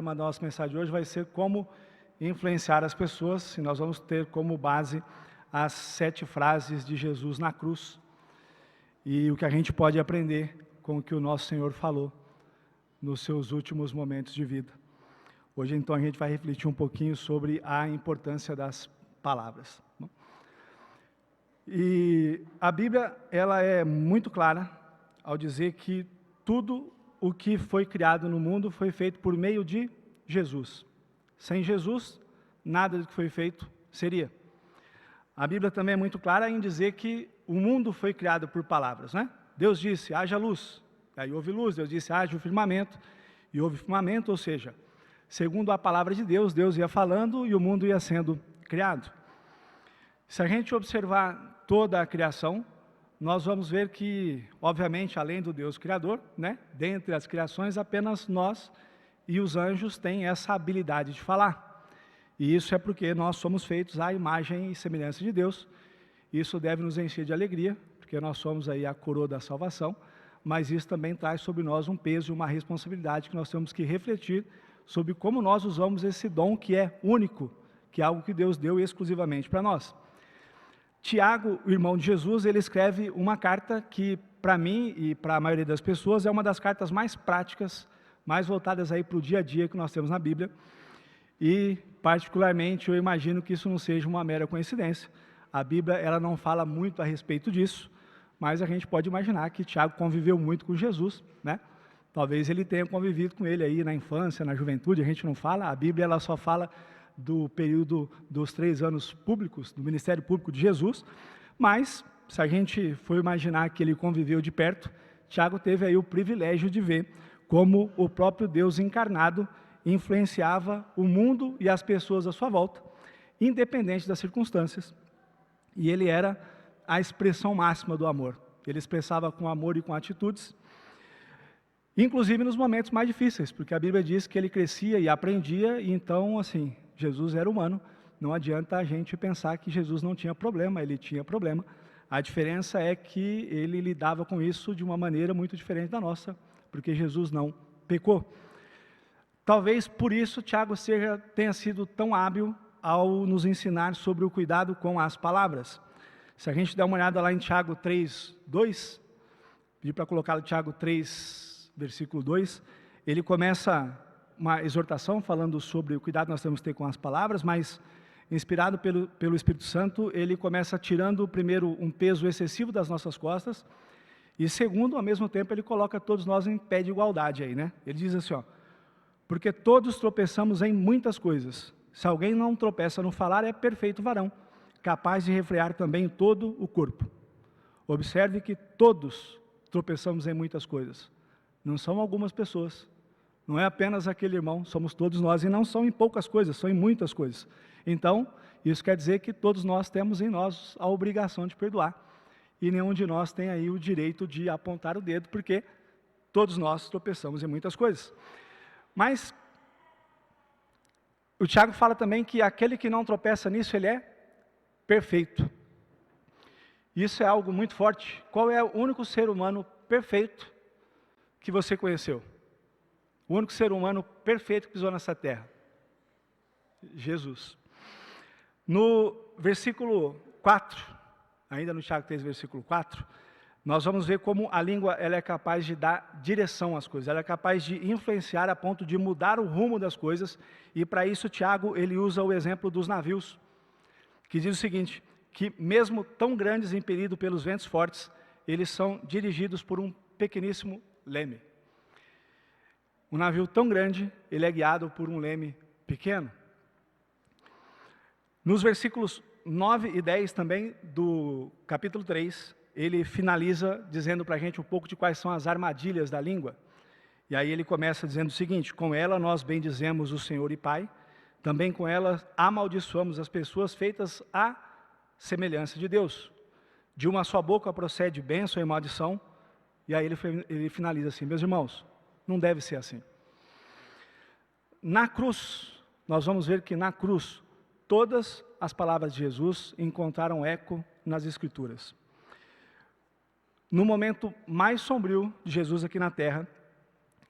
tema da nossa mensagem de hoje vai ser como influenciar as pessoas, e nós vamos ter como base as 7 frases de Jesus na cruz e o que a gente pode aprender com o que o nosso Senhor falou nos seus últimos momentos de vida. Hoje, então, a gente vai refletir um pouquinho sobre a importância das palavras. E a Bíblia, ela é muito clara ao dizer que tudo o que foi criado no mundo foi feito por meio de Jesus. Sem Jesus, nada do que foi feito seria. A Bíblia também é muito clara em dizer que o mundo foi criado por palavras, né? Deus disse, haja luz, aí houve luz. Deus disse, haja o firmamento, e houve firmamento, ou seja, segundo a palavra de Deus, Deus ia falando e o mundo ia sendo criado. Se a gente observar toda a criação, nós vamos ver que, obviamente, além do Deus Criador, né, dentre as criações, apenas nós e os anjos têm essa habilidade de falar. E isso é porque nós somos feitos à imagem e semelhança de Deus. Isso deve nos encher de alegria, porque nós somos aí a coroa da salvação, mas isso também traz sobre nós um peso e uma responsabilidade que nós temos que refletir sobre como nós usamos esse dom que é único, que é algo que Deus deu exclusivamente para nós. Tiago, o irmão de Jesus, ele escreve uma carta que, para mim e para a maioria das pessoas, é uma das cartas mais práticas, mais voltadas aí para o dia a dia que nós temos na Bíblia. E, particularmente, eu imagino que isso não seja uma mera coincidência. A Bíblia, ela não fala muito a respeito disso, mas a gente pode imaginar que Tiago conviveu muito com Jesus, né? Talvez ele tenha convivido com ele aí na infância, na juventude, a gente não fala. A Bíblia, ela só fala do período dos 3 anos públicos, do ministério público de Jesus, mas, se a gente for imaginar que ele conviveu de perto, Tiago teve aí o privilégio de ver como o próprio Deus encarnado influenciava o mundo e as pessoas à sua volta, independente das circunstâncias, e ele era a expressão máxima do amor. Ele expressava com amor e com atitudes, inclusive nos momentos mais difíceis, porque a Bíblia diz que ele crescia e aprendia, e então, assim, Jesus era humano, não adianta a gente pensar que Jesus não tinha problema, ele tinha problema. A diferença é que ele lidava com isso de uma maneira muito diferente da nossa, porque Jesus não pecou. Talvez por isso Tiago tenha sido tão hábil ao nos ensinar sobre o cuidado com as palavras. Se a gente der uma olhada lá em Tiago 3, 2, pedir para colocar o Tiago 3, versículo 2, ele começa uma exortação falando sobre o cuidado que nós temos que ter com as palavras, mas inspirado pelo Espírito Santo, ele começa tirando primeiro um peso excessivo das nossas costas, e segundo, ao mesmo tempo, ele coloca todos nós em pé de igualdade aí, né? Ele diz assim, ó, porque todos tropeçamos em muitas coisas. Se alguém não tropeça no falar, é perfeito varão, capaz de refrear também todo o corpo. Observe que todos tropeçamos em muitas coisas. Não são algumas pessoas, não é apenas aquele irmão, somos todos nós, e não são em poucas coisas, são em muitas coisas. Então, isso quer dizer que todos nós temos em nós a obrigação de perdoar, e nenhum de nós tem aí o direito de apontar o dedo, porque todos nós tropeçamos em muitas coisas. Mas o Tiago fala também que aquele que não tropeça nisso, ele é perfeito. Isso é algo muito forte. Qual é o único ser humano perfeito que você conheceu? O único ser humano perfeito que pisou nessa terra? Jesus. No versículo 4, ainda no Tiago 3, versículo 4, nós vamos ver como a língua ela é capaz de dar direção às coisas, ela é capaz de influenciar a ponto de mudar o rumo das coisas, e para isso Tiago ele usa o exemplo dos navios, que diz o seguinte, que mesmo tão grandes e impelidos pelos ventos fortes, eles são dirigidos por um pequeníssimo leme. Um navio tão grande, ele é guiado por um leme pequeno. Nos versículos 9 e 10 também do capítulo 3, ele finaliza dizendo para a gente um pouco de quais são as armadilhas da língua. E aí ele começa dizendo o seguinte, com ela nós bendizemos o Senhor e Pai, também com ela amaldiçoamos as pessoas feitas à semelhança de Deus. De uma só boca procede bênção e maldição. E aí ele finaliza assim, meus irmãos, não deve ser assim. Na cruz, nós vamos ver que na cruz, todas as palavras de Jesus encontraram eco nas Escrituras. No momento mais sombrio de Jesus aqui na terra,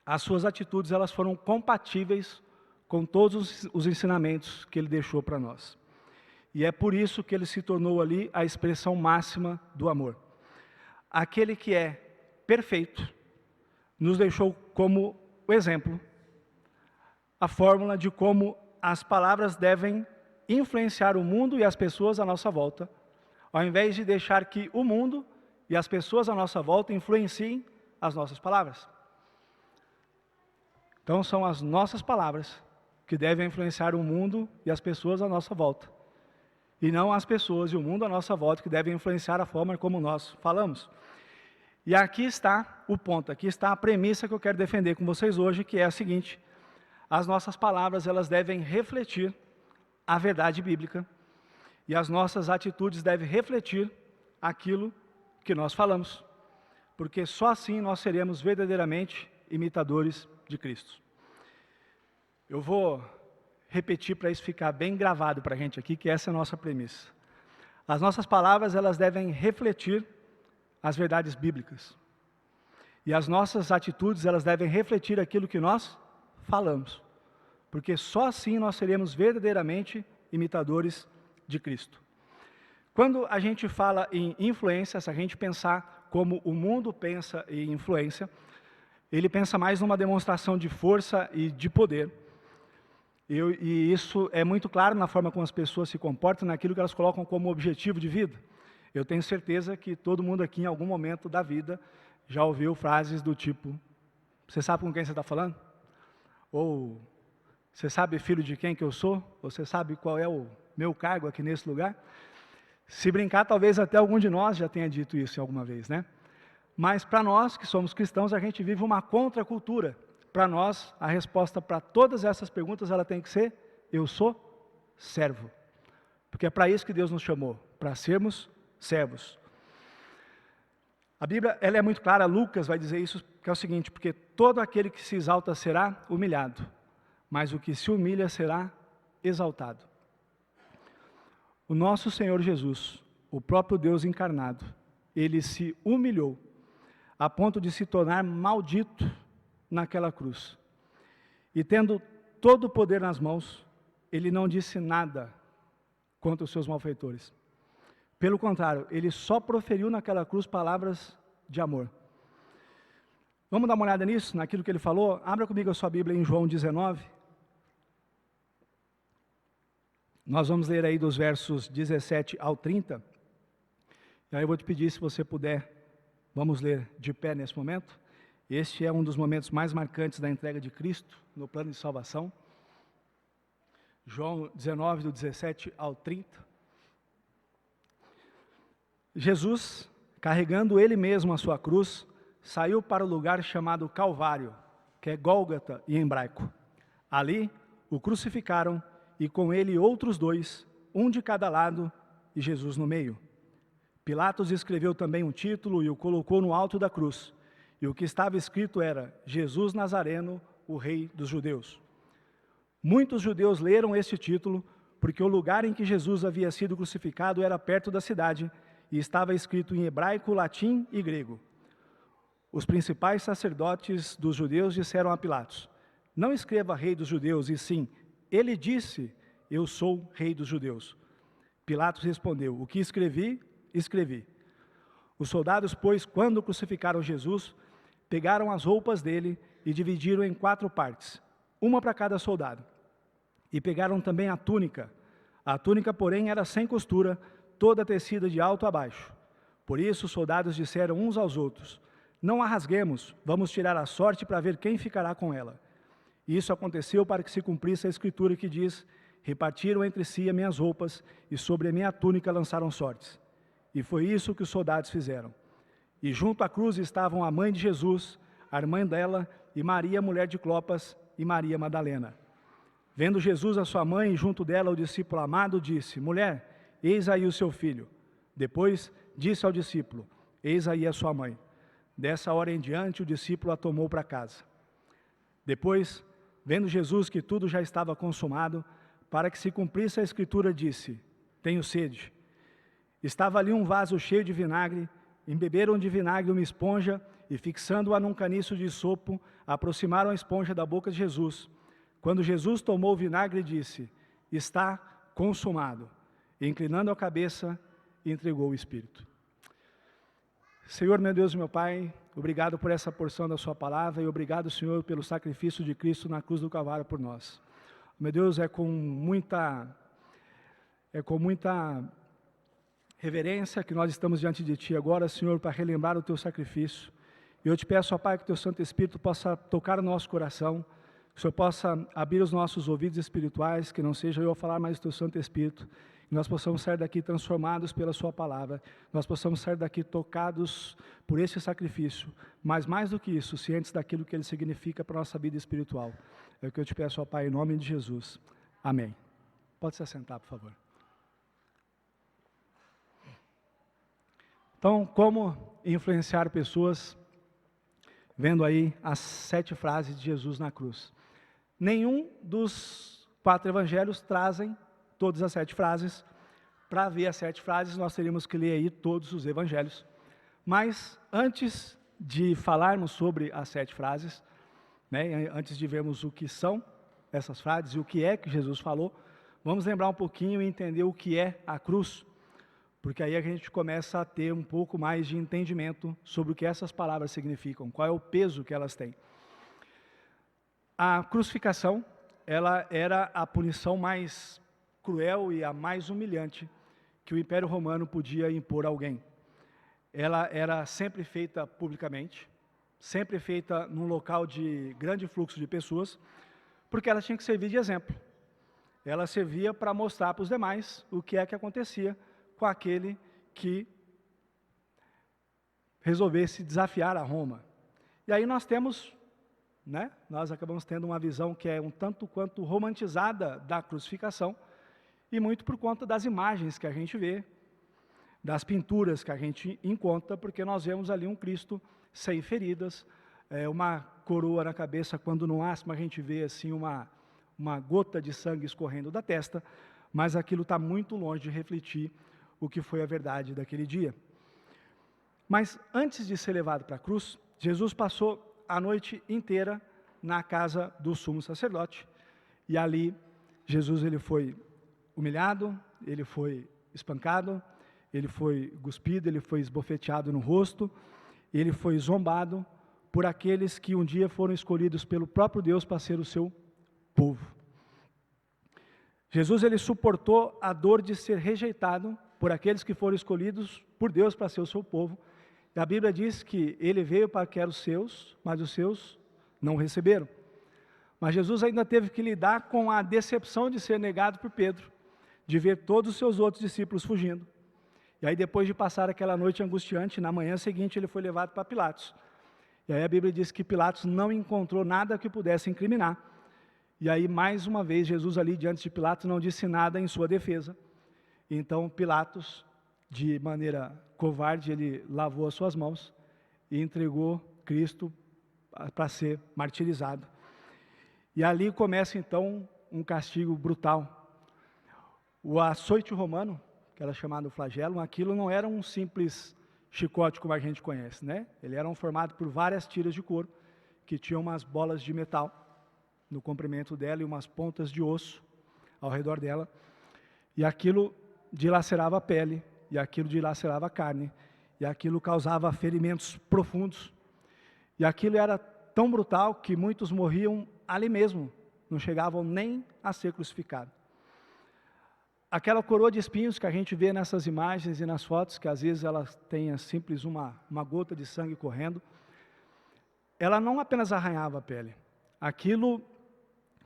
as suas atitudes elas foram compatíveis com todos os ensinamentos que ele deixou para nós. E é por isso que ele se tornou ali a expressão máxima do amor. Aquele que é perfeito nos deixou como o exemplo, a fórmula de como as palavras devem influenciar o mundo e as pessoas à nossa volta, ao invés de deixar que o mundo e as pessoas à nossa volta influenciem as nossas palavras. Então são as nossas palavras que devem influenciar o mundo e as pessoas à nossa volta, e não as pessoas e o mundo à nossa volta que devem influenciar a forma como nós falamos. E aqui está o ponto, aqui está a premissa que eu quero defender com vocês hoje, que é a seguinte: as nossas palavras, elas devem refletir a verdade bíblica, e as nossas atitudes devem refletir aquilo que nós falamos, porque só assim nós seremos verdadeiramente imitadores de Cristo. Eu vou repetir para isso ficar bem gravado para a gente aqui, que essa é a nossa premissa. As nossas palavras, elas devem refletir as verdades bíblicas. E as nossas atitudes, elas devem refletir aquilo que nós falamos. Porque só assim nós seremos verdadeiramente imitadores de Cristo. Quando a gente fala em influência, se a gente pensar como o mundo pensa em influência, ele pensa mais numa demonstração de força e de poder. E isso é muito claro na forma como as pessoas se comportam, naquilo que elas colocam como objetivo de vida. Eu tenho certeza que todo mundo aqui, em algum momento da vida, já ouviu frases do tipo: você sabe com quem você está falando? Ou, você sabe filho de quem que eu sou? Você sabe qual é o meu cargo aqui nesse lugar? Se brincar, talvez até algum de nós já tenha dito isso em alguma vez, né? Mas para nós, que somos cristãos, a gente vive uma contracultura. Para nós, a resposta para todas essas perguntas, ela tem que ser: eu sou servo. Porque é para isso que Deus nos chamou, para sermos servos. A Bíblia, ela é muito clara, Lucas vai dizer isso, que é o seguinte: porque todo aquele que se exalta será humilhado, mas o que se humilha será exaltado. O nosso Senhor Jesus, o próprio Deus encarnado, ele se humilhou a ponto de se tornar maldito naquela cruz. E tendo todo o poder nas mãos, ele não disse nada contra os seus malfeitores. Pelo contrário, ele só proferiu naquela cruz palavras de amor. Vamos dar uma olhada nisso, naquilo que ele falou? Abra comigo a sua Bíblia em João 19. Nós vamos ler aí dos versos 17 ao 30. E aí eu vou te pedir, se você puder, vamos ler de pé nesse momento. Este é um dos momentos mais marcantes da entrega de Cristo no plano de salvação. João 19, do 17 ao 30. Jesus, carregando ele mesmo a sua cruz, saiu para o lugar chamado Calvário, que é Gólgota em hebraico. Ali o crucificaram e com ele outros dois, um de cada lado e Jesus no meio. Pilatos escreveu também um título e o colocou no alto da cruz. E o que estava escrito era: Jesus Nazareno, o Rei dos Judeus. Muitos judeus leram este título, porque o lugar em que Jesus havia sido crucificado era perto da cidade, e estava escrito em hebraico, latim e grego. Os principais sacerdotes dos judeus disseram a Pilatos: não escreva Rei dos Judeus, e sim, ele disse: eu sou Rei dos Judeus. Pilatos respondeu: o que escrevi, escrevi. Os soldados, pois, quando crucificaram Jesus, pegaram as roupas dele e dividiram em 4 partes, uma para cada soldado. E pegaram também a túnica. A túnica, porém, era sem costura, toda tecida de alto a baixo. Por isso os soldados disseram uns aos outros: não a rasguemos, vamos tirar a sorte para ver quem ficará com ela. E isso aconteceu para que se cumprisse a escritura que diz: repartiram entre si as minhas roupas e sobre a minha túnica lançaram sortes. E foi isso que os soldados fizeram. E junto à cruz estavam a mãe de Jesus, a irmã dela, e Maria, mulher de Clopas, e Maria Madalena. Vendo Jesus a sua mãe, e junto dela o discípulo amado, disse: mulher, eis aí o seu filho. Depois disse ao discípulo: eis aí a sua mãe. Dessa hora em diante o discípulo a tomou para casa. Depois, vendo Jesus que tudo já estava consumado, para que se cumprisse a escritura, disse: tenho sede. Estava ali um vaso cheio de vinagre. Embeberam de vinagre uma esponja e, fixando-a num caniço de sopo, aproximaram a esponja da boca de Jesus. quando Jesus tomou o vinagre e disse: está consumado, e inclinando a cabeça, entregou o Espírito. Senhor, meu Deus e meu Pai, obrigado por essa porção da sua palavra e obrigado, Senhor, pelo sacrifício de Cristo na cruz do Calvário por nós. Meu Deus, é com muita reverência que nós estamos diante de Ti agora, Senhor, para relembrar o Teu sacrifício. E eu te peço, ó Pai, que o Teu Santo Espírito possa tocar o nosso coração, que o Senhor possa abrir os nossos ouvidos espirituais, que não seja eu a falar, mas o Teu Santo Espírito, que nós possamos sair daqui transformados pela Sua palavra, nós possamos sair daqui tocados por esse sacrifício, mas mais do que isso, cientes daquilo que ele significa para a nossa vida espiritual. É o que eu te peço, ó Pai, em nome de Jesus. Amém. Pode se assentar, por favor. Então, como influenciar pessoas vendo aí as 7 frases de Jesus na cruz? Nenhum dos 4 evangelhos trazem todas as 7 frases. Para ver as 7 frases, nós teríamos que ler aí todos os evangelhos. Mas, antes de falarmos sobre as 7 frases, né, antes de vermos o que são essas frases e o que é que Jesus falou, vamos lembrar um pouquinho e entender o que é a cruz, porque aí a gente começa a ter um pouco mais de entendimento sobre o que essas palavras significam, qual é o peso que elas têm. A crucificação, ela era a punição mais cruel e a mais humilhante que o Império Romano podia impor a alguém. Ela era sempre feita publicamente, sempre feita num local de grande fluxo de pessoas, porque ela tinha que servir de exemplo. Ela servia para mostrar para os demais o que é que acontecia com aquele que resolvesse desafiar a Roma. E aí nós temos, né, nós acabamos tendo uma visão que é um tanto quanto romantizada da crucificação, e muito por conta das imagens que a gente vê, das pinturas que a gente encontra, porque nós vemos ali um Cristo sem feridas, uma coroa na cabeça, quando no máximo a gente vê assim uma gota de sangue escorrendo da testa, mas aquilo está muito longe de refletir o que foi a verdade daquele dia. Mas antes de ser levado para a cruz, Jesus passou a noite inteira na casa do sumo sacerdote, e ali Jesus ele foi humilhado, ele foi espancado, ele foi cuspido, ele foi esbofeteado no rosto, ele foi zombado por aqueles que um dia foram escolhidos pelo próprio Deus para ser o seu povo. Jesus ele suportou a dor de ser rejeitado por aqueles que foram escolhidos por Deus para ser o seu povo. E a Bíblia diz que ele veio para que eram os seus, mas os seus não receberam. Mas Jesus ainda teve que lidar com a decepção de ser negado por Pedro, de ver todos os seus outros discípulos fugindo. E aí depois de passar aquela noite angustiante, na manhã seguinte ele foi levado para Pilatos. E aí a Bíblia diz que Pilatos não encontrou nada que pudesse incriminar. E aí mais uma vez Jesus ali diante de Pilatos não disse nada em sua defesa. Então Pilatos, de maneira covarde, ele lavou as suas mãos e entregou Cristo para ser martirizado. E ali começa então um castigo brutal. O açoite romano, que era chamado flagelo, aquilo não era um simples chicote como a gente conhece, né? Ele era formado por várias tiras de couro, que tinham umas bolas de metal no comprimento dela e umas pontas de osso ao redor dela. E aquilo dilacerava a pele, e aquilo dilacerava a carne, e aquilo causava ferimentos profundos. E aquilo era tão brutal que muitos morriam ali mesmo, não chegavam nem a ser crucificados. Aquela coroa de espinhos que a gente vê nessas imagens e nas fotos, que às vezes ela tem simples uma gota de sangue correndo, ela não apenas arranhava a pele. Aquilo,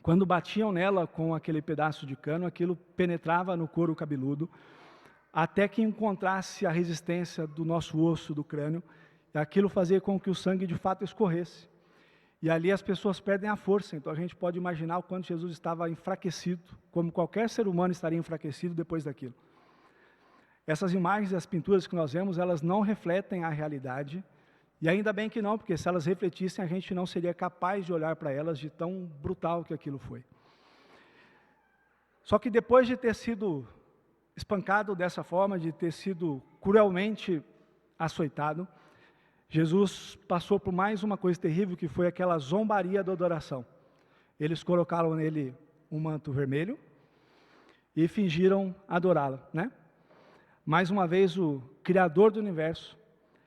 quando batiam nela com aquele pedaço de cano, aquilo penetrava no couro cabeludo, até que encontrasse a resistência do nosso osso, do crânio, e aquilo fazia com que o sangue de fato escorresse. E ali as pessoas perdem a força, então a gente pode imaginar o quanto Jesus estava enfraquecido, como qualquer ser humano estaria enfraquecido depois daquilo. Essas imagens e as pinturas que nós vemos, elas não refletem a realidade, e ainda bem que não, porque se elas refletissem, a gente não seria capaz de olhar para elas de tão brutal que aquilo foi. Só que depois de ter sido espancado dessa forma, de ter sido cruelmente açoitado, Jesus passou por mais uma coisa terrível, que foi aquela zombaria da adoração. eles colocaram nele um manto vermelho e fingiram adorá-lo, né? Mais uma vez o Criador do universo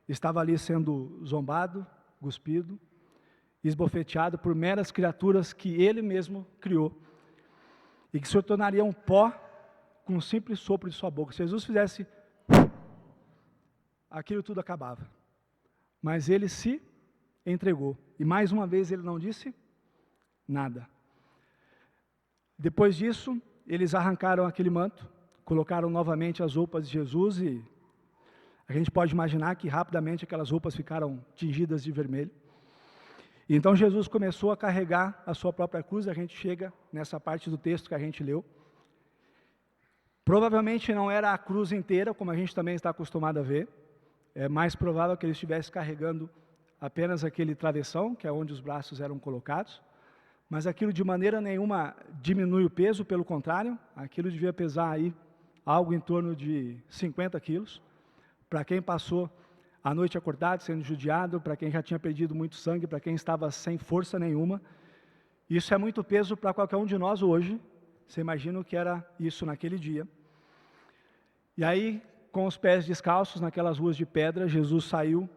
estava ali sendo zombado, cuspido, esbofeteado por meras criaturas que ele mesmo criou e que se tornariam pó com um simples sopro de sua boca. Se Jesus fizesse, aquilo tudo acabava. Mas ele se entregou. E mais uma vez ele não disse nada. Depois disso, eles arrancaram aquele manto, colocaram novamente as roupas de Jesus e a gente pode imaginar que rapidamente aquelas roupas ficaram tingidas de vermelho. E então Jesus começou a carregar a sua própria cruz. A gente chega nessa parte do texto que a gente leu. Provavelmente não era a cruz inteira, como a gente também está acostumado a ver. É mais provável que ele estivesse carregando apenas aquele travessão, que é onde os braços eram colocados. Mas aquilo de maneira nenhuma diminui o peso, pelo contrário, aquilo devia pesar aí algo em torno de 50 quilos. Para quem passou a noite acordado, sendo judiado, para quem já tinha perdido muito sangue, para quem estava sem força nenhuma, isso é muito peso para qualquer um de nós hoje. Você imagina o que era isso naquele dia. E aí, com os pés descalços naquelas ruas de pedra, Jesus saiu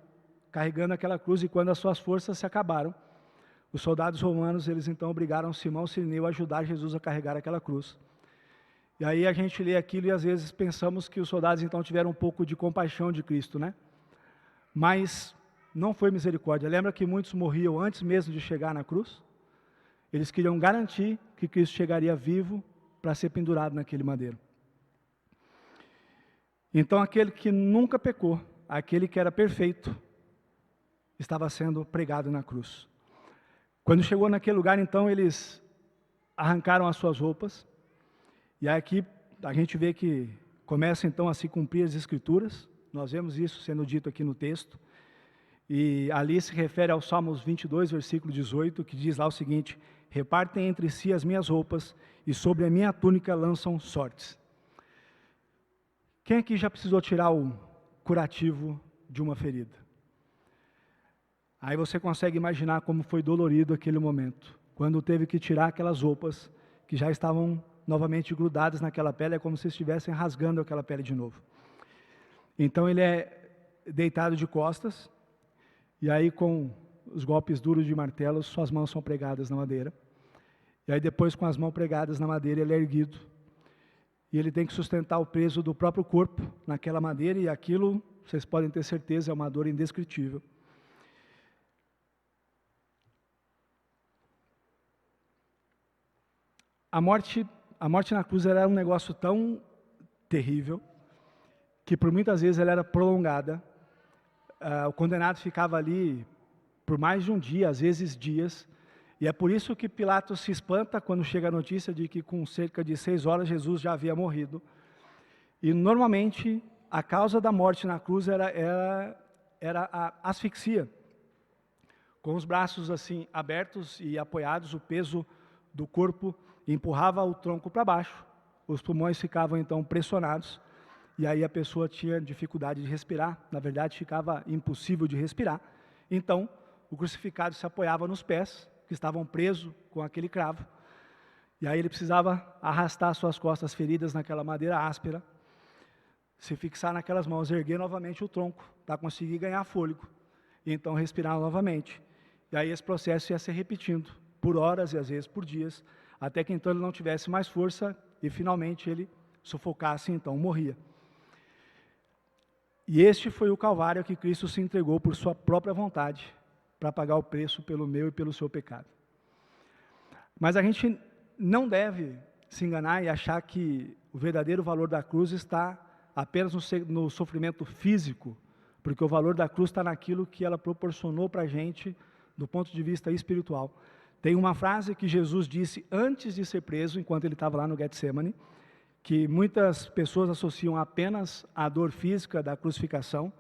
carregando aquela cruz, e quando as suas forças se acabaram, os soldados romanos, eles então obrigaram Simão Cirineu a ajudar Jesus a carregar aquela cruz. E aí a gente lê aquilo e às vezes pensamos que os soldados então tiveram um pouco de compaixão de Cristo, né? Mas não foi misericórdia. Lembra que muitos morriam antes mesmo de chegar na cruz? Eles queriam garantir que Cristo chegaria vivo para ser pendurado naquele madeiro. Então aquele que nunca pecou, aquele que era perfeito, estava sendo pregado na cruz. Quando chegou naquele lugar, então, eles arrancaram as suas roupas, e aqui a gente vê que começa então a se cumprir as Escrituras. Nós vemos isso sendo dito aqui no texto, e ali se refere ao Salmos 22, versículo 18, que diz lá o seguinte: repartem entre si as minhas roupas, e sobre a minha túnica lançam sortes. Quem aqui já precisou tirar o curativo de uma ferida? Aí você consegue imaginar como foi dolorido aquele momento, quando teve que tirar aquelas roupas que já estavam novamente grudadas naquela pele, é como se estivessem rasgando aquela pele de novo. Então ele é deitado de costas, e aí com os golpes duros de martelo, suas mãos são pregadas na madeira, e aí depois com as mãos pregadas na madeira ele é erguido, e ele tem que sustentar o peso do próprio corpo naquela madeira, e aquilo, vocês podem ter certeza, é uma dor indescritível. A morte na cruz era um negócio tão terrível, que por muitas vezes ela era prolongada. O condenado ficava ali por mais de um dia, às vezes dias, e é por isso que Pilatos se espanta quando chega a notícia de que com cerca de 6 horas Jesus já havia morrido. E normalmente a causa da morte na cruz era a asfixia. Com os braços assim abertos e apoiados, o peso do corpo empurrava o tronco para baixo, os pulmões ficavam então pressionados, e aí a pessoa tinha dificuldade de respirar, na verdade ficava impossível de respirar. Então o crucificado se apoiava nos pés, que estavam presos com aquele cravo, e aí ele precisava arrastar suas costas feridas naquela madeira áspera, se fixar naquelas mãos, erguer novamente o tronco, para conseguir ganhar fôlego, e então respirar novamente. E aí esse processo ia se repetindo, por horas e às vezes por dias, até que então ele não tivesse mais força, e finalmente ele sufocasse, então morria. E este foi o Calvário que Cristo se entregou por sua própria vontade, para pagar o preço pelo meu e pelo seu pecado. Mas a gente não deve se enganar e achar que o verdadeiro valor da cruz está apenas no sofrimento físico, porque o valor da cruz está naquilo que ela proporcionou para a gente do ponto de vista espiritual. Tem uma frase que Jesus disse antes de ser preso, enquanto ele estava lá no Getsemane, que muitas pessoas associam apenas à dor física da crucificação,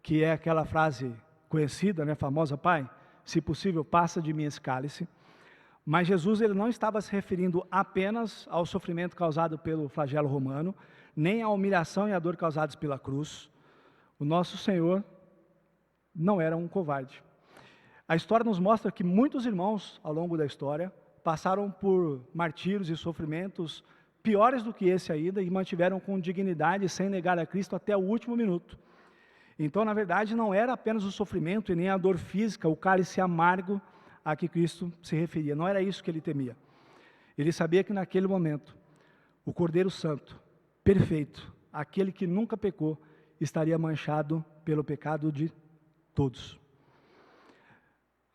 que é aquela frase conhecida, né, famosa: Pai, se possível, passa de mim esse cálice. Mas Jesus ele não estava se referindo apenas ao sofrimento causado pelo flagelo romano, nem à humilhação e à dor causadas pela cruz. O nosso Senhor não era um covarde. A história nos mostra que muitos irmãos, ao longo da história, passaram por martírios e sofrimentos piores do que esse ainda e mantiveram com dignidade, sem negar a Cristo até o último minuto. Então, na verdade, não era apenas o sofrimento e nem a dor física, o cálice amargo a que Cristo se referia. Não era isso que ele temia. Ele sabia que naquele momento, o Cordeiro Santo, perfeito, aquele que nunca pecou, estaria manchado pelo pecado de todos.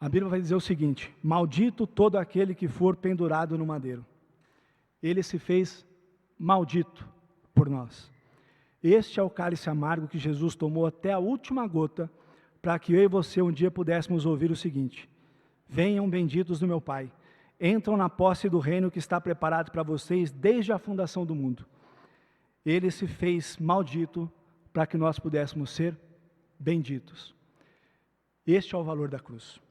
A Bíblia vai dizer o seguinte: maldito todo aquele que for pendurado no madeiro. Ele se fez maldito por nós. Este é o cálice amargo que Jesus tomou até a última gota, para que eu e você um dia pudéssemos ouvir o seguinte: venham benditos do meu Pai, entram na posse do reino que está preparado para vocês desde a fundação do mundo. Ele se fez maldito para que nós pudéssemos ser benditos. Este é o valor da cruz.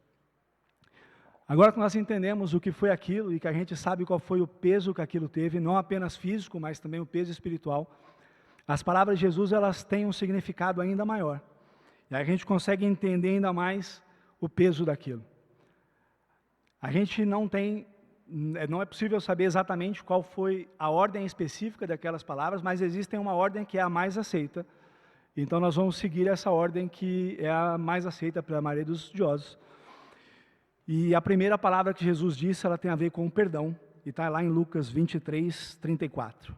Agora que nós entendemos o que foi aquilo e que a gente sabe qual foi o peso que aquilo teve, não apenas físico, mas também o peso espiritual, as palavras de Jesus, elas têm um significado ainda maior. E aí a gente consegue entender ainda mais o peso daquilo. A gente não é possível saber exatamente qual foi a ordem específica daquelas palavras, mas existe uma ordem que é a mais aceita. Então nós vamos seguir essa ordem que é a mais aceita pela maioria dos estudiosos. E a primeira palavra que Jesus disse, ela tem a ver com o perdão, e está lá em Lucas 23, 34.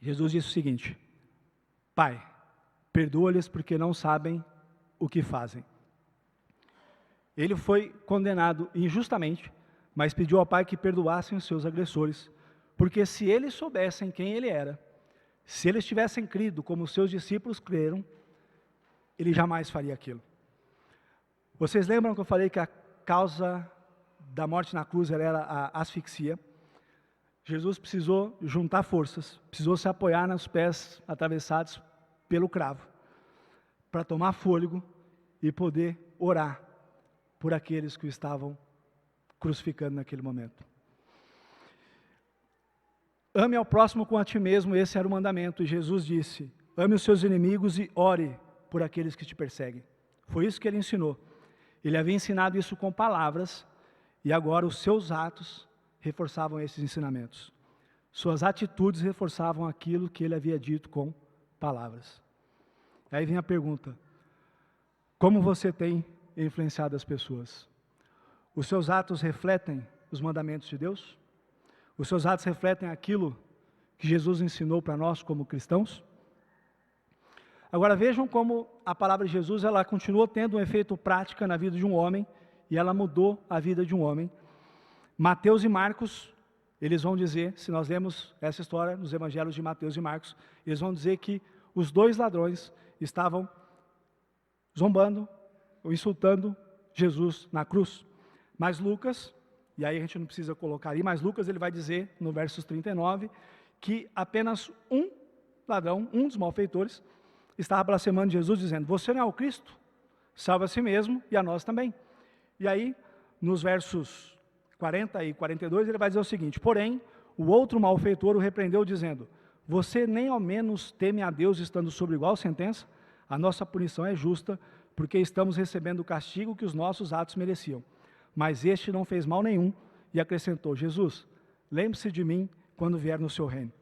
Jesus disse o seguinte: Pai, perdoa-lhes porque não sabem o que fazem. Ele foi condenado injustamente, mas pediu ao Pai que perdoassem os seus agressores, porque se eles soubessem quem ele era, se eles tivessem crido como os seus discípulos creram, ele jamais faria aquilo. Vocês lembram que eu falei que a causa da morte na cruz era a asfixia? Jesus precisou juntar forças, precisou se apoiar nos pés atravessados pelo cravo, para tomar fôlego e poder orar por aqueles que o estavam crucificando naquele momento. Ame ao próximo como a ti mesmo, esse era o mandamento. E Jesus disse: ame os seus inimigos e ore por aqueles que te perseguem. Foi isso que ele ensinou. Ele havia ensinado isso com palavras, e agora os seus atos reforçavam esses ensinamentos. Suas atitudes reforçavam aquilo que ele havia dito com palavras. Aí vem a pergunta: como você tem influenciado as pessoas? Os seus atos refletem os mandamentos de Deus? Os seus atos refletem aquilo que Jesus ensinou para nós como cristãos? Agora vejam como a palavra de Jesus, ela continua tendo um efeito prático na vida de um homem, e ela mudou a vida de um homem. Mateus e Marcos, eles vão dizer, se nós lemos essa história nos evangelhos de Mateus e Marcos, eles vão dizer que os dois ladrões estavam zombando ou insultando Jesus na cruz. Mas Lucas, e aí a gente não precisa colocar aí, mas Lucas ele vai dizer no versos 39, que apenas um ladrão, um dos malfeitores, estava blasfemando Jesus, dizendo: você não é o Cristo? Salva a si mesmo e a nós também. E aí, nos versos 40 e 42, ele vai dizer o seguinte: porém, o outro malfeitor o repreendeu, dizendo: você nem ao menos teme a Deus, estando sob igual sentença? A nossa punição é justa, porque estamos recebendo o castigo que os nossos atos mereciam. Mas este não fez mal nenhum, e acrescentou: Jesus, lembre-se de mim quando vier no seu reino.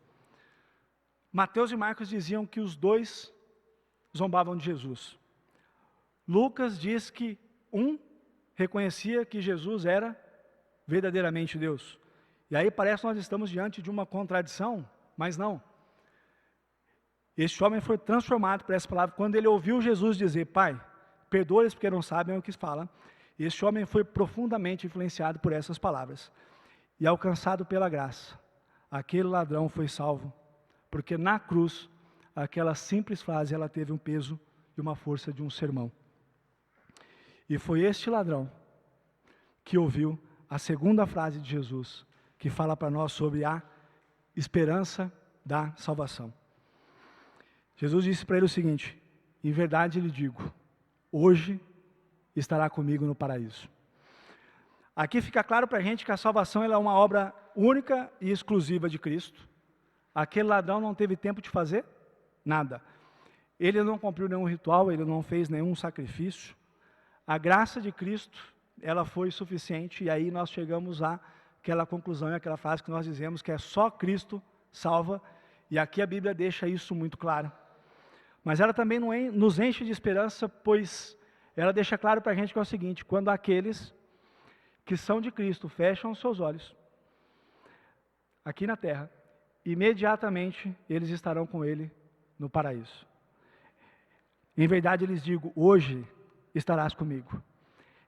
Mateus e Marcos diziam que os dois zombavam de Jesus. Lucas diz que um reconhecia que Jesus era verdadeiramente Deus. E aí parece que nós estamos diante de uma contradição, mas não. Este homem foi transformado por essa palavra. Quando ele ouviu Jesus dizer: Pai, perdoa-lhes porque não sabem o que falam, este homem foi profundamente influenciado por essas palavras. E alcançado pela graça, aquele ladrão foi salvo, porque na cruz, aquela simples frase, ela teve um peso e uma força de um sermão. E foi este ladrão que ouviu a segunda frase de Jesus, que fala para nós sobre a esperança da salvação. Jesus disse para ele o seguinte: em verdade lhe digo, hoje estará comigo no paraíso. Aqui fica claro para a gente que a salvação ela é uma obra única e exclusiva de Cristo. Aquele ladrão não teve tempo de fazer nada. Ele não cumpriu nenhum ritual, ele não fez nenhum sacrifício. A graça de Cristo ela foi suficiente, e aí nós chegamos àquela conclusão, àquela frase que nós dizemos que é só Cristo salva, e aqui a Bíblia deixa isso muito claro. Mas ela também nos enche de esperança, pois ela deixa claro para a gente que é o seguinte: quando aqueles que são de Cristo fecham os seus olhos, aqui na terra, imediatamente eles estarão com Ele no paraíso. Em verdade lhes digo, hoje estarás comigo.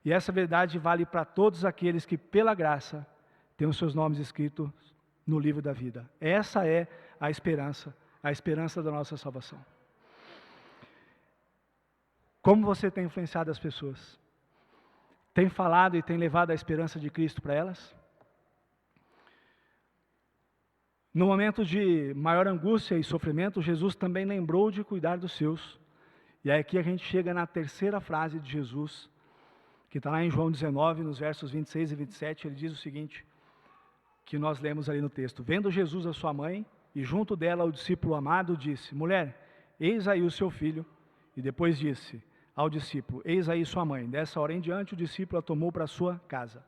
E essa verdade vale para todos aqueles que, pela graça, têm os seus nomes escritos no livro da vida. Essa é a esperança da nossa salvação. Como você tem influenciado as pessoas? Tem falado e tem levado a esperança de Cristo para elas? No momento de maior angústia e sofrimento, Jesus também lembrou de cuidar dos seus. E aí aqui a gente chega na terceira frase de Jesus, que está lá em João 19, nos versos 26 e 27, ele diz o seguinte, que nós lemos ali no texto: vendo Jesus a sua mãe, e junto dela o discípulo amado, disse: mulher, eis aí o seu filho. E depois disse ao discípulo: eis aí sua mãe. Dessa hora em diante, o discípulo a tomou para a sua casa.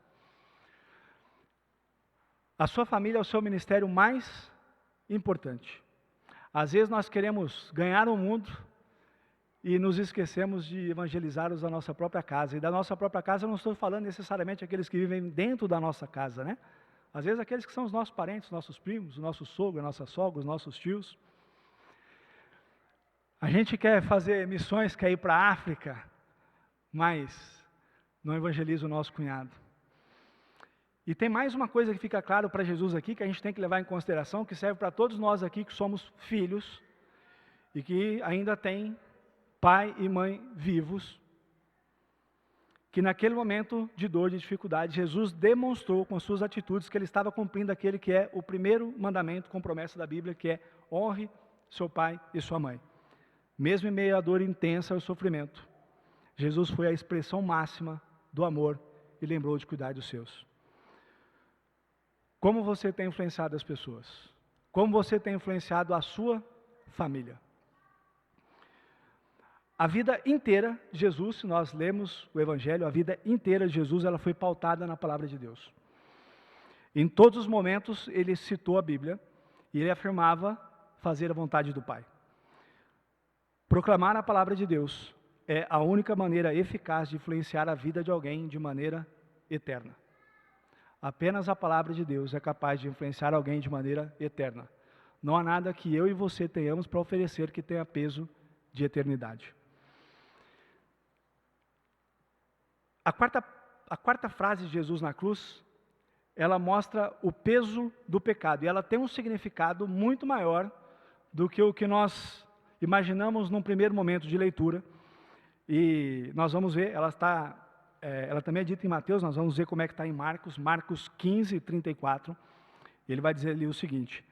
A sua família é o seu ministério mais importante. Às vezes nós queremos ganhar o mundo e nos esquecemos de evangelizar os da nossa própria casa. E da nossa própria casa eu não estou falando necessariamente aqueles que vivem dentro da nossa casa, né? Às vezes aqueles que são os nossos parentes, os nossos primos, o nosso sogro, a nossa sogra, os nossos tios. A gente quer fazer missões, quer ir para a África, mas não evangeliza o nosso cunhado. E tem mais uma coisa que fica claro para Jesus aqui, que a gente tem que levar em consideração, que serve para todos nós aqui que somos filhos e que ainda tem pai e mãe vivos, que naquele momento de dor, de dificuldade, Jesus demonstrou com suas atitudes que ele estava cumprindo aquele que é o primeiro mandamento com promessa da Bíblia, que é: honre seu pai e sua mãe. Mesmo em meio à dor intensa e ao sofrimento, Jesus foi a expressão máxima do amor e lembrou de cuidar dos seus. Como você tem influenciado as pessoas? Como você tem influenciado a sua família? A vida inteira de Jesus, se nós lemos o Evangelho, a vida inteira de Jesus, ela foi pautada na palavra de Deus. Em todos os momentos, ele citou a Bíblia e ele afirmava fazer a vontade do Pai. Proclamar a palavra de Deus é a única maneira eficaz de influenciar a vida de alguém de maneira eterna. Apenas a palavra de Deus é capaz de influenciar alguém de maneira eterna. Não há nada que eu e você tenhamos para oferecer que tenha peso de eternidade. A quarta frase de Jesus na cruz, ela mostra o peso do pecado. E ela tem um significado muito maior do que o que nós imaginamos num primeiro momento de leitura. E nós vamos ver, ela também é dita em Mateus, nós vamos ver como é que está em Marcos 15, 34. Ele vai dizer ali o seguinte: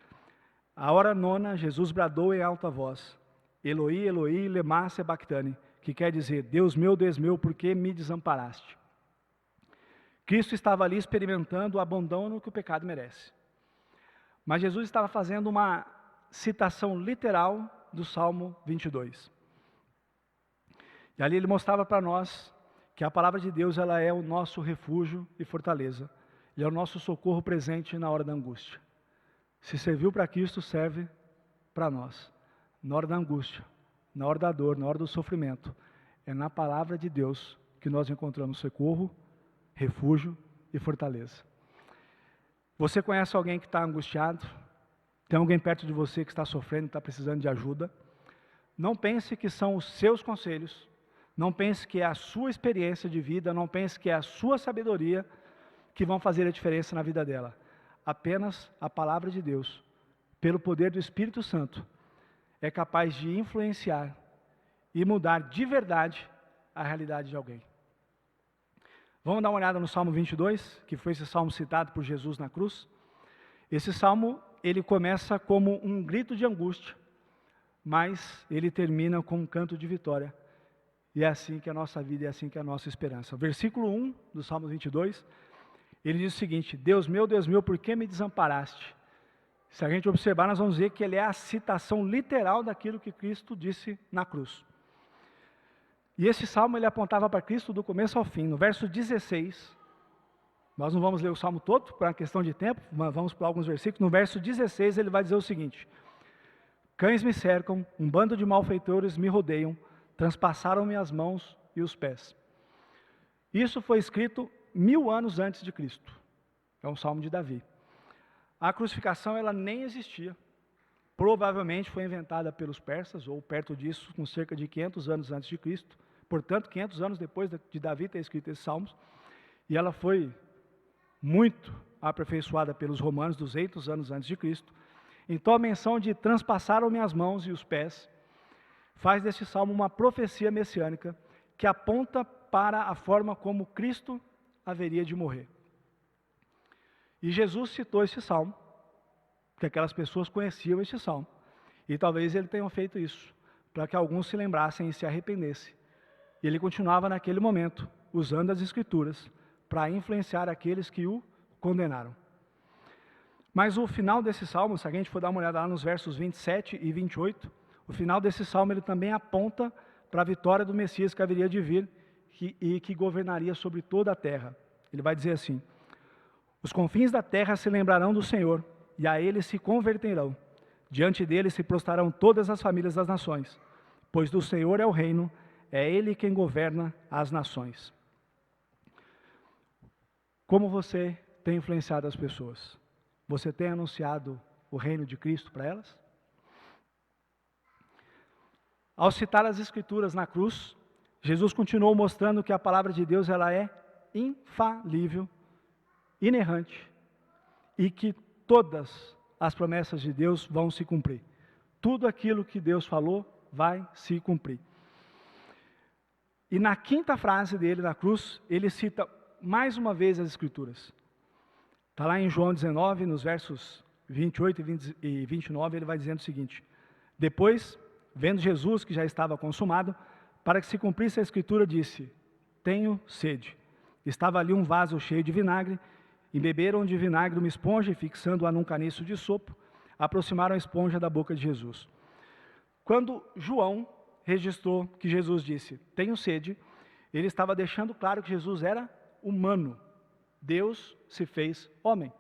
à hora nona, Jesus bradou em alta voz: Eloi, Eloi, lema sabachthani, que quer dizer: Deus meu, por que me desamparaste? Cristo estava ali experimentando o abandono que o pecado merece. Mas Jesus estava fazendo uma citação literal do Salmo 22. E ali ele mostrava para nós que a palavra de Deus, ela é o nosso refúgio e fortaleza. Ele é o nosso socorro presente na hora da angústia. Se serviu para Cristo, serve para nós. Na hora da angústia, na hora da dor, na hora do sofrimento, é na palavra de Deus que nós encontramos socorro, refúgio e fortaleza. Você conhece alguém que está angustiado? Tem alguém perto de você que está sofrendo, está precisando de ajuda? Não pense que são os seus conselhos, não pense que é a sua experiência de vida, não pense que é a sua sabedoria que vão fazer a diferença na vida dela. Apenas a palavra de Deus, pelo poder do Espírito Santo, é capaz de influenciar e mudar de verdade a realidade de alguém. Vamos dar uma olhada no Salmo 22, que foi esse salmo citado por Jesus na cruz. Esse salmo, ele começa como um grito de angústia, mas ele termina com um canto de vitória. E é assim que é a nossa vida, é assim que é a nossa esperança. Versículo 1 do Salmo 22, ele diz o seguinte: Deus meu, por que me desamparaste? Se a gente observar, nós vamos ver que ele é a citação literal daquilo que Cristo disse na cruz. E esse salmo ele apontava para Cristo do começo ao fim. No verso 16, nós não vamos ler o salmo todo, por uma questão de tempo, mas vamos para alguns versículos. No verso 16 ele vai dizer o seguinte: cães me cercam, um bando de malfeitores me rodeiam, transpassaram-me as mãos e os pés. Isso foi escrito 1000 anos antes de Cristo. É um salmo de Davi. A crucificação ela nem existia. Provavelmente foi inventada pelos persas, ou perto disso, com cerca de 500 anos antes de Cristo. Portanto, 500 anos depois de Davi ter escrito esses salmos. E ela foi muito aperfeiçoada pelos romanos 200 anos antes de Cristo. Então a menção de transpassaram-me as mãos e os pés faz deste salmo uma profecia messiânica que aponta para a forma como Cristo haveria de morrer. E Jesus citou esse salmo, porque aquelas pessoas conheciam esse salmo. E talvez ele tenha feito isso, para que alguns se lembrassem e se arrependessem. E ele continuava naquele momento, usando as Escrituras, para influenciar aqueles que o condenaram. Mas o final desse salmo, se a gente for dar uma olhada lá nos versos 27 e 28, o final desse salmo ele também aponta para a vitória do Messias que haveria de vir e que governaria sobre toda a terra. Ele vai dizer assim: os confins da terra se lembrarão do Senhor, e a ele se converterão. Diante dele se prostrarão todas as famílias das nações, pois do Senhor é o reino, é ele quem governa as nações. Como você tem influenciado as pessoas? Você tem anunciado o reino de Cristo para elas? Ao citar as Escrituras na cruz, Jesus continuou mostrando que a palavra de Deus ela é infalível, inerrante, e que todas as promessas de Deus vão se cumprir. Tudo aquilo que Deus falou vai se cumprir. E na quinta frase dele na cruz, ele cita mais uma vez as Escrituras. Está lá em João 19, nos versos 28 e 29, ele vai dizendo o seguinte: depois, vendo Jesus que já estava consumado, para que se cumprisse a Escritura, disse: tenho sede. Estava ali um vaso cheio de vinagre, embeberam de vinagre uma esponja e, fixando-a num caniço de sopro, aproximaram a esponja da boca de Jesus. Quando João registrou que Jesus disse, tenho sede, ele estava deixando claro que Jesus era humano. Deus se fez homem.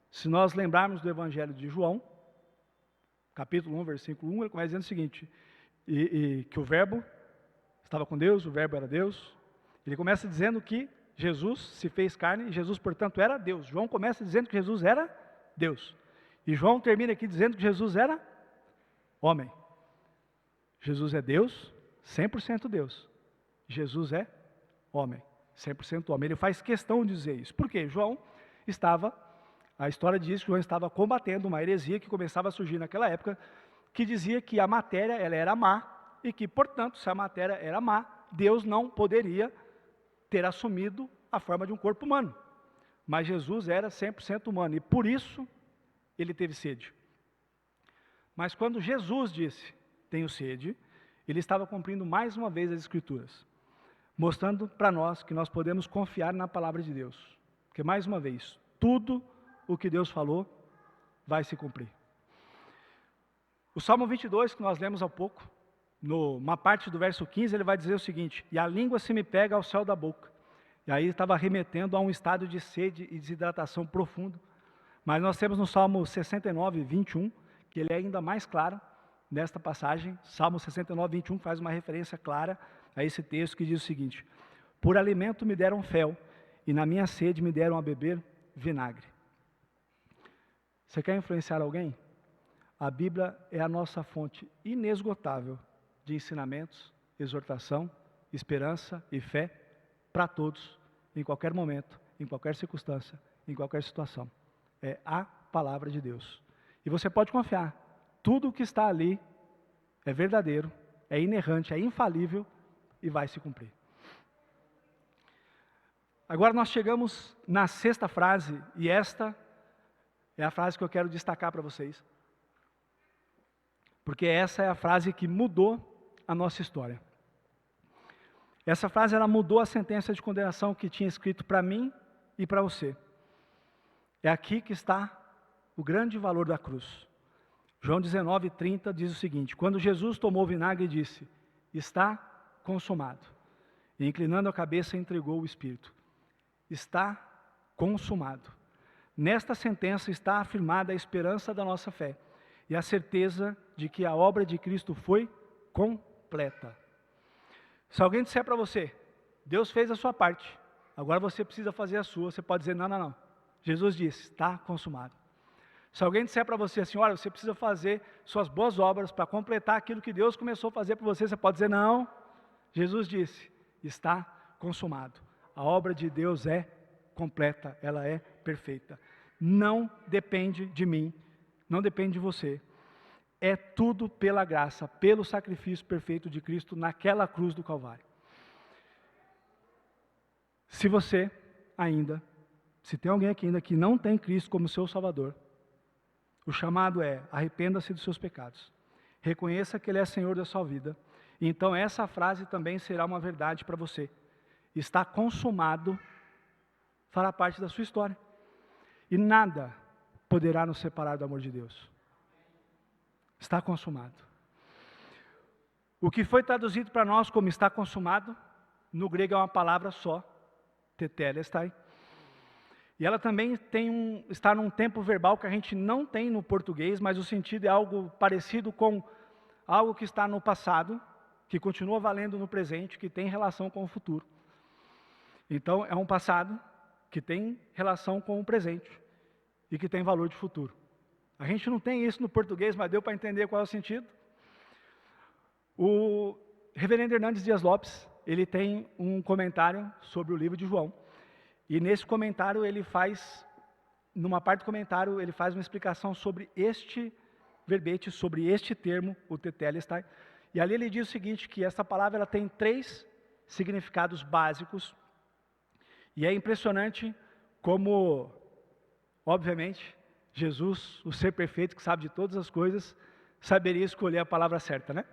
Se nós lembrarmos do Evangelho de João, capítulo 1, versículo 1, ele começa dizendo o seguinte, que o verbo estava com Deus, o verbo era Deus. Ele começa dizendo que Jesus se fez carne e Jesus, portanto, era Deus. João começa dizendo que Jesus era Deus. E João termina aqui dizendo que Jesus era homem. Jesus é Deus, 100% Deus. Jesus é homem, 100% homem. Ele faz questão de dizer isso. Por quê? A história diz que João estava combatendo uma heresia que começava a surgir naquela época, que dizia que a matéria ela era má e que, portanto, se a matéria era má, Deus não poderia ter assumido a forma de um corpo humano. Mas Jesus era 100% humano e por isso ele teve sede. Mas quando Jesus disse, tenho sede, ele estava cumprindo mais uma vez as Escrituras, mostrando para nós que nós podemos confiar na palavra de Deus. Porque, mais uma vez, tudo o que Deus falou vai se cumprir. O Salmo 22, que nós lemos há pouco, numa parte do verso 15, ele vai dizer o seguinte, e a língua se me pega ao céu da boca. E aí estava remetendo a um estado de sede e desidratação profundo. Mas nós temos no Salmo 69, 21, que ele é ainda mais claro nesta passagem. Salmo 69, 21 faz uma referência clara a esse texto que diz o seguinte, por alimento me deram fel, e na minha sede me deram a beber vinagre. Você quer influenciar alguém? A Bíblia é a nossa fonte inesgotável de ensinamentos, exortação, esperança e fé para todos, em qualquer momento, em qualquer circunstância, em qualquer situação. É a palavra de Deus. E você pode confiar, tudo o que está ali é verdadeiro, é inerrante, é infalível e vai se cumprir. Agora nós chegamos na sexta frase, e esta é a frase que eu quero destacar para vocês. Porque essa é a frase que mudou a nossa história. Essa frase ela mudou a sentença de condenação que tinha escrito para mim e para você. É aqui que está o grande valor da cruz. João 19:30 diz o seguinte, quando Jesus tomou o vinagre e disse, está consumado. E inclinando a cabeça, entregou o Espírito. Está consumado. Nesta sentença está afirmada a esperança da nossa fé e a certeza de que a obra de Cristo foi completa. Se alguém disser para você, Deus fez a sua parte, agora você precisa fazer a sua, você pode dizer, não, não, não. Jesus disse, está consumado. Se alguém disser para você assim, olha, você precisa fazer suas boas obras para completar aquilo que Deus começou a fazer por você, você pode dizer, não. Jesus disse, está consumado. A obra de Deus é completa, ela é perfeita. Não depende de mim, não depende de você. É tudo pela graça, pelo sacrifício perfeito de Cristo naquela cruz do Calvário. Se você ainda, se tem alguém aqui ainda que não tem Cristo como seu Salvador, o chamado é, arrependa-se dos seus pecados. Reconheça que Ele é Senhor da sua vida. E então essa frase também será uma verdade para você. Está consumado, fará parte da sua história. E nada poderá nos separar do amor de Deus. Está consumado. O que foi traduzido para nós como está consumado, no grego é uma palavra só, tetelestai. E ela também está num tempo verbal que a gente não tem no português, mas o sentido é algo parecido com algo que está no passado, que continua valendo no presente, que tem relação com o futuro. Então, é um passado que tem relação com o presente e que tem valor de futuro. A gente não tem isso no português, mas deu para entender qual é o sentido. O reverendo Hernandes Dias Lopes, ele tem um comentário sobre o livro de João. E nesse comentário ele faz, numa parte do comentário, ele faz uma explicação sobre este verbete, sobre este termo, o tetelestai. E ali ele diz o seguinte, que essa palavra ela tem 3 significados básicos. E é impressionante como, obviamente, Jesus, o ser perfeito que sabe de todas as coisas, saberia escolher a palavra certa, né?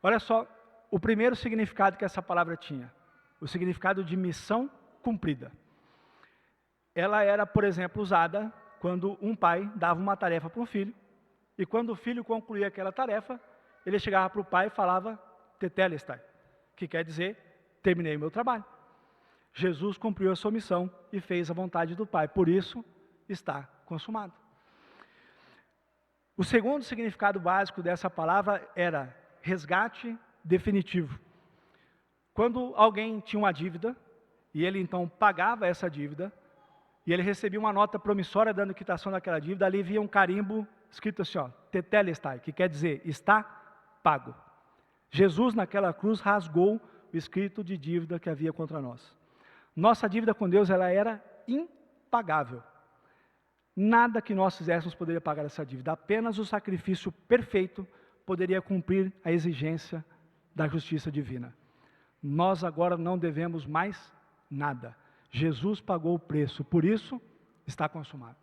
Olha só, o primeiro significado que essa palavra tinha, o significado de missão cumprida. Ela era, por exemplo, usada quando um pai dava uma tarefa para um filho, e quando o filho concluía aquela tarefa, ele chegava para o pai e falava, tetelestai, que quer dizer, terminei o meu trabalho. Jesus cumpriu a sua missão e fez a vontade do Pai, por isso está consumado. O segundo significado básico dessa palavra era resgate definitivo. Quando alguém tinha uma dívida, e ele então pagava essa dívida, e ele recebia uma nota promissória dando quitação daquela dívida, ali via um carimbo escrito assim, ó, tetelestai, que quer dizer, está pago. Jesus naquela cruz rasgou o escrito de dívida que havia contra nós. Nossa dívida com Deus, ela era impagável. Nada que nós fizéssemos poderia pagar essa dívida. Apenas o sacrifício perfeito poderia cumprir a exigência da justiça divina. Nós agora não devemos mais nada. Jesus pagou o preço, por isso está consumado.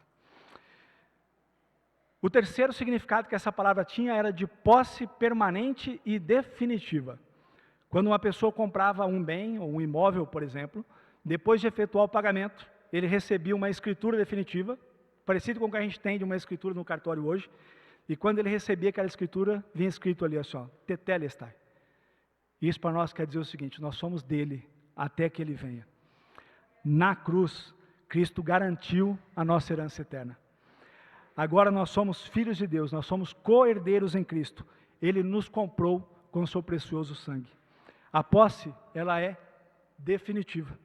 O terceiro significado que essa palavra tinha era de posse permanente e definitiva. Quando uma pessoa comprava um bem ou um imóvel, por exemplo, depois de efetuar o pagamento, ele recebia uma escritura definitiva, parecido com o que a gente tem de uma escritura no cartório hoje, e quando ele recebia aquela escritura, vinha escrito ali assim, ó, tetelestai. Isso para nós quer dizer o seguinte, nós somos dele até que ele venha. Na cruz, Cristo garantiu a nossa herança eterna. Agora nós somos filhos de Deus, nós somos co-herdeiros em Cristo. Ele nos comprou com o seu precioso sangue. A posse, ela é definitiva.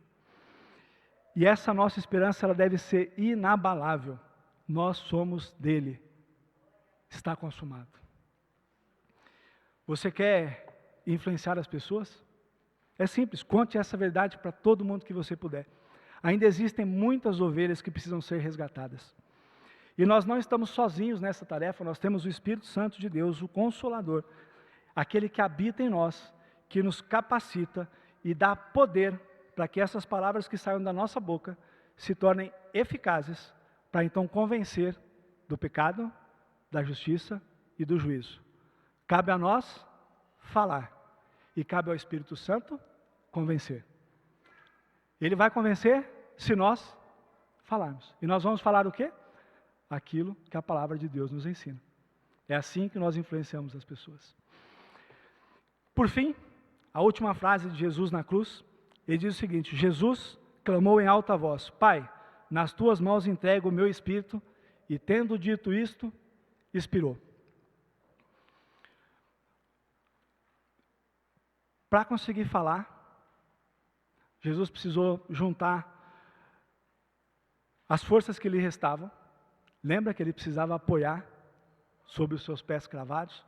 E essa nossa esperança, ela deve ser inabalável. Nós somos dele. Está consumado. Você quer influenciar as pessoas? É simples, conte essa verdade para todo mundo que você puder. Ainda existem muitas ovelhas que precisam ser resgatadas. E nós não estamos sozinhos nessa tarefa, nós temos o Espírito Santo de Deus, o Consolador, aquele que habita em nós, que nos capacita e dá poder para que essas palavras que saiam da nossa boca se tornem eficazes para então convencer do pecado, da justiça e do juízo. Cabe a nós falar e cabe ao Espírito Santo convencer. Ele vai convencer se nós falarmos. E nós vamos falar o quê? Aquilo que a palavra de Deus nos ensina. É assim que nós influenciamos as pessoas. Por fim, a última frase de Jesus na cruz, ele diz o seguinte: Jesus clamou em alta voz: Pai, nas tuas mãos entrego o meu espírito, e tendo dito isto, expirou. Para conseguir falar, Jesus precisou juntar as forças que lhe restavam. Lembra que ele precisava apoiar sobre os seus pés cravados,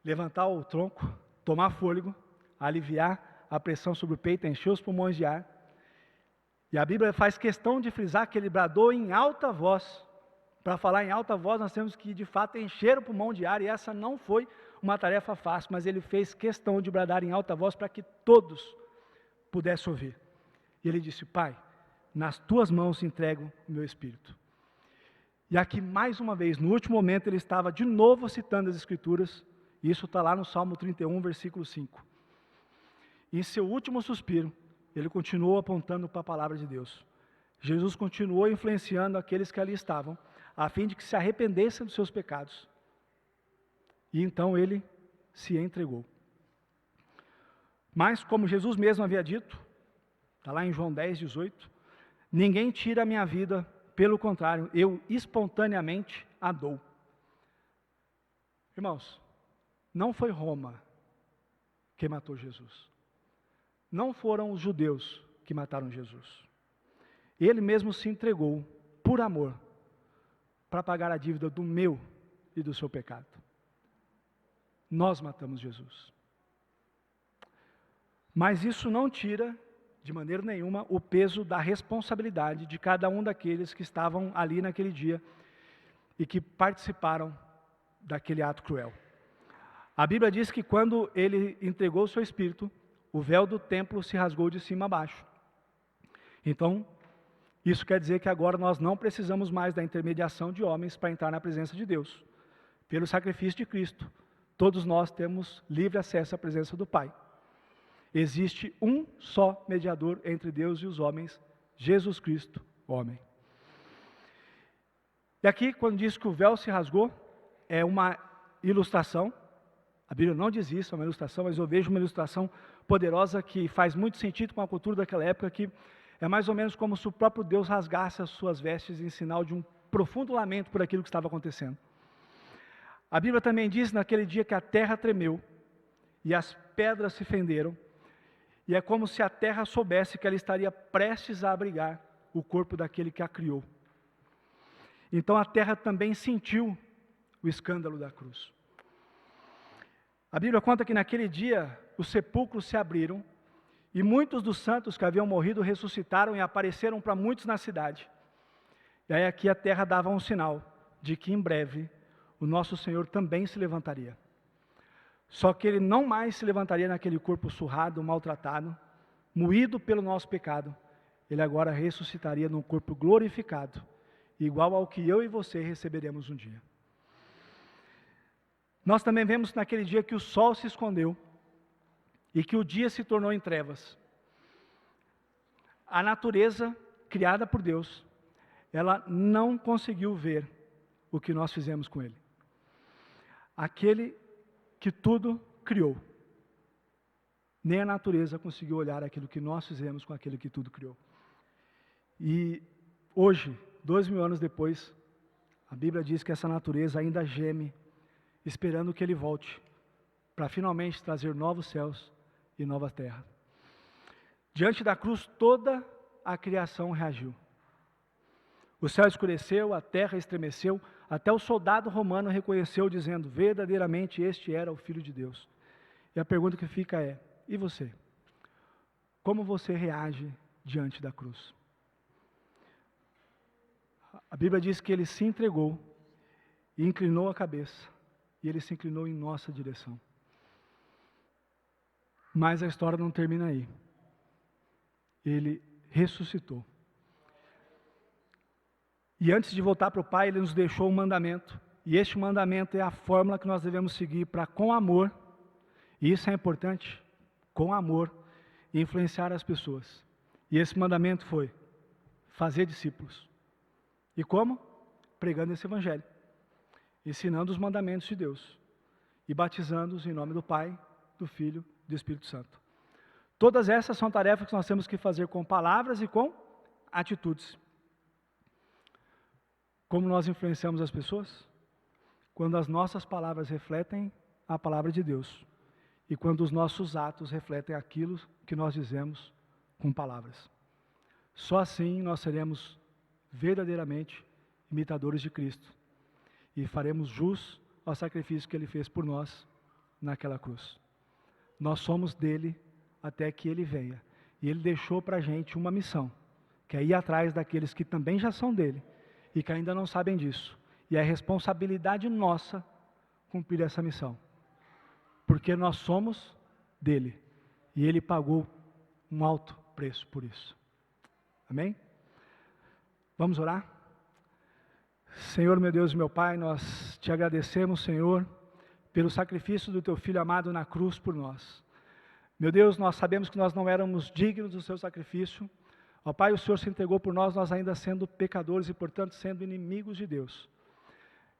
levantar o tronco, tomar fôlego, aliviar a pressão sobre o peito, encher os pulmões de ar. E a Bíblia faz questão de frisar que ele bradou em alta voz. Para falar em alta voz, nós temos que, de fato, encher o pulmão de ar, e essa não foi uma tarefa fácil, mas ele fez questão de bradar em alta voz para que todos pudessem ouvir. E ele disse: Pai, nas tuas mãos entrego o meu espírito. E aqui, mais uma vez, no último momento, ele estava de novo citando as Escrituras, e isso está lá no Salmo 31, versículo 5. E em seu último suspiro, ele continuou apontando para a palavra de Deus. Jesus continuou influenciando aqueles que ali estavam, a fim de que se arrependessem dos seus pecados. E então ele se entregou. Mas, como Jesus mesmo havia dito, está lá em João 10, 18, ninguém tira a minha vida, pelo contrário, eu espontaneamente a dou. Irmãos, não foi Roma que matou Jesus. Não foram os judeus que mataram Jesus. Ele mesmo se entregou, por amor, para pagar a dívida do meu e do seu pecado. Nós matamos Jesus. Mas isso não tira, de maneira nenhuma, o peso da responsabilidade de cada um daqueles que estavam ali naquele dia e que participaram daquele ato cruel. A Bíblia diz que quando ele entregou o seu espírito, o véu do templo se rasgou de cima a baixo. Então, isso quer dizer que agora nós não precisamos mais da intermediação de homens para entrar na presença de Deus. Pelo sacrifício de Cristo, todos nós temos livre acesso à presença do Pai. Existe um só mediador entre Deus e os homens, Jesus Cristo, homem. E aqui, quando diz que o véu se rasgou, é uma ilustração. A Bíblia não diz isso, é uma ilustração, mas eu vejo uma ilustração poderosa que faz muito sentido com a cultura daquela época, que é mais ou menos como se o próprio Deus rasgasse as suas vestes em sinal de um profundo lamento por aquilo que estava acontecendo. A Bíblia também diz naquele dia que a terra tremeu e as pedras se fenderam, e é como se a terra soubesse que ela estaria prestes a abrigar o corpo daquele que a criou. Então a terra também sentiu o escândalo da cruz. A Bíblia conta que naquele dia os sepulcros se abriram e muitos dos santos que haviam morrido ressuscitaram e apareceram para muitos na cidade. E aí aqui a terra dava um sinal de que em breve o nosso Senhor também se levantaria. Só que ele não mais se levantaria naquele corpo surrado, maltratado, moído pelo nosso pecado. Ele agora ressuscitaria num corpo glorificado, igual ao que eu e você receberemos um dia. Nós também vemos naquele dia que o sol se escondeu e que o dia se tornou em trevas. A natureza, criada por Deus, ela não conseguiu ver o que nós fizemos com ele. Aquele que tudo criou. Nem a natureza conseguiu olhar aquilo que nós fizemos com aquele que tudo criou. E hoje, 2000 anos depois, a Bíblia diz que essa natureza ainda geme, esperando que ele volte, para finalmente trazer novos céus e nova terra. Diante da cruz, toda a criação reagiu. O céu escureceu, a terra estremeceu, até o soldado romano reconheceu, dizendo: verdadeiramente este era o Filho de Deus. E a pergunta que fica é: e você? Como você reage diante da cruz? A Bíblia diz que ele se entregou e inclinou a cabeça, e ele se inclinou em nossa direção. Mas a história não termina aí. Ele ressuscitou. E antes de voltar para o Pai, ele nos deixou um mandamento. E este mandamento é a fórmula que nós devemos seguir para, com amor, e isso é importante, com amor, influenciar as pessoas. E esse mandamento foi: fazer discípulos. E como? Pregando esse evangelho, ensinando os mandamentos de Deus e batizando-os em nome do Pai, do Filho do Espírito Santo. Todas essas são tarefas que nós temos que fazer com palavras e com atitudes. Como nós influenciamos as pessoas? Quando as nossas palavras refletem a palavra de Deus e quando os nossos atos refletem aquilo que nós dizemos com palavras. Só assim nós seremos verdadeiramente imitadores de Cristo e faremos jus ao sacrifício que Ele fez por nós naquela cruz. Nós somos dele até que Ele venha. E Ele deixou para a gente uma missão, que é ir atrás daqueles que também já são dele e que ainda não sabem disso. E é responsabilidade nossa cumprir essa missão, porque nós somos dele e Ele pagou um alto preço por isso. Amém? Vamos orar? Senhor, meu Deus e meu Pai, nós te agradecemos, Senhor, pelo sacrifício do Teu Filho amado na cruz por nós. Meu Deus, nós sabemos que nós não éramos dignos do Seu sacrifício. Ó Pai, o Senhor se entregou por nós, nós ainda sendo pecadores e, portanto, sendo inimigos de Deus.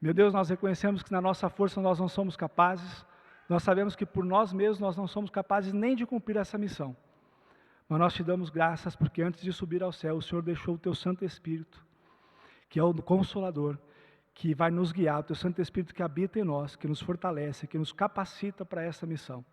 Meu Deus, nós reconhecemos que na nossa força nós não somos capazes, nós sabemos que por nós mesmos nós não somos capazes nem de cumprir essa missão. Mas nós te damos graças porque antes de subir ao céu, o Senhor deixou o Teu Santo Espírito, que é o Consolador, que vai nos guiar, o Teu Santo Espírito que habita em nós, que nos fortalece, que nos capacita para essa missão.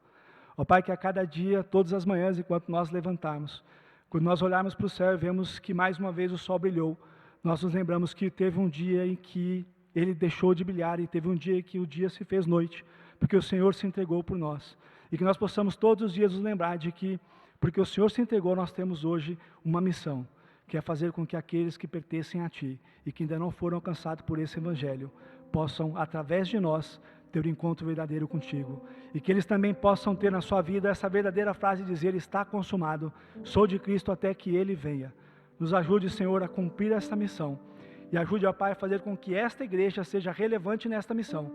Ó Pai, que a cada dia, todas as manhãs, enquanto nós levantarmos, quando nós olharmos para o céu e vemos que mais uma vez o sol brilhou, nós nos lembramos que teve um dia em que ele deixou de brilhar e teve um dia em que o dia se fez noite, porque o Senhor se entregou por nós. E que nós possamos todos os dias nos lembrar de que, porque o Senhor se entregou, nós temos hoje uma missão, que é fazer com que aqueles que pertencem a Ti e que ainda não foram alcançados por esse Evangelho, possam, através de nós, ter um encontro verdadeiro contigo. E que eles também possam ter na sua vida essa verdadeira frase de dizer: está consumado, sou de Cristo até que Ele venha. Nos ajude, Senhor, a cumprir esta missão. E ajude, ó Pai, a fazer com que esta igreja seja relevante nesta missão.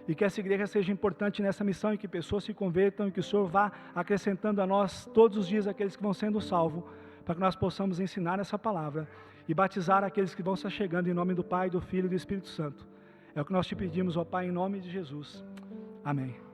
E que essa igreja seja importante nessa missão e que pessoas se convertam e que o Senhor vá acrescentando a nós todos os dias aqueles que vão sendo salvos, para que nós possamos ensinar essa palavra e batizar aqueles que vão se chegando em nome do Pai, do Filho e do Espírito Santo. É o que nós te pedimos, ó Pai, em nome de Jesus. Amém.